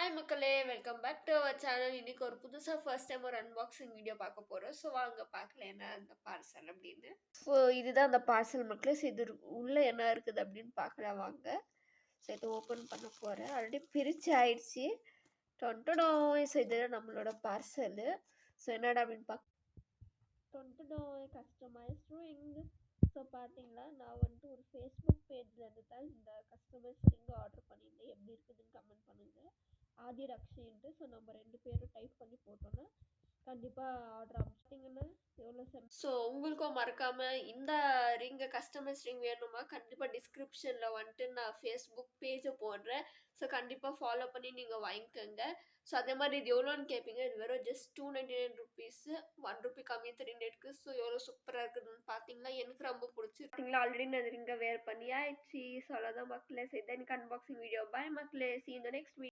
Hi மக்களே! Welcome back to our channel. இன்னைக்கு ஒரு புதுசா ஃபர்ஸ்ட் டைம் ஒரு அன்பாக்சிங் வீடியோ பார்க்க போறோம். ஸோ வாங்க பார்க்கலாம் என்ன அந்த பார்சல் அப்படின்னு. ஸோ இதுதான் அந்த பார்சல் மக்களே. ஸோ இது உள்ள என்ன இருக்குது அப்படின்னு பார்க்கலாம் வாங்க. ஸோ இதை ஓப்பன் பண்ண போறேன். ஆல்ரெடி பிரிச்சு ஆயிடுச்சு. டொன்டடோய்! ஸோ இதுதான் நம்மளோட பார்சலு. ஸோ என்னடா அப்படின்னு டொன்டடோய் கஸ்டமைஸ்ட் ரிங். ஸோ பார்த்தீங்களா, நான் வந்துட்டு ஒரு ஃபேஸ்புக் பேஜ்லேருந்து தான் இந்த கஸ்டமைஸ் ரிங் ஆர்டர் பண்ணியிருந்தேன். எப்படி இருக்குதுன்னு கமெண்ட் பண்ணுங்கள். ஆதி ரக்ஷின்ட்டு. ஸோ நம்ம 2 பேரும் டைப் பண்ணி போட்டோன்னா கண்டிப்பாக ஆர்டர் அமைச்சிட்டிங்கன்னா எவ்வளோ ஸோ உங்களுக்கும் மறக்காம இந்த ரிங்கை கஸ்டமைஸ் ரிங் வேணுமா, கண்டிப்பாக டிஸ்கிரிப்ஷனில் வந்துட்டு நான் ஃபேஸ்புக் பேஜை போடுறேன். ஸோ கண்டிப்பாக ஃபாலோ பண்ணி நீங்கள் வாங்கிக்கோங்க. ஸோ அதே மாதிரி இது எவ்வளோன்னு கேட்பீங்க. இது வெறும் ஜஸ்ட் 299 ருபீஸு, 1 ரூபி கம்மி 3 டேட்க்கு. ஸோ எவ்வளோ சூப்பராக இருக்குதுன்னு பார்த்தீங்களா, எனக்கு ரொம்ப பிடிச்சி. பார்த்தீங்களா, ஆல்ரெடி நான் ரிங்கை வேர் பண்ணி ஆயிடுச்சு. ஸோ அவ்வளோதான் மக்களே. ஸோ இதான் எனக்கு அன்பாக்சிங் வீடியோ. பாய் மக்களே, see you in the next video.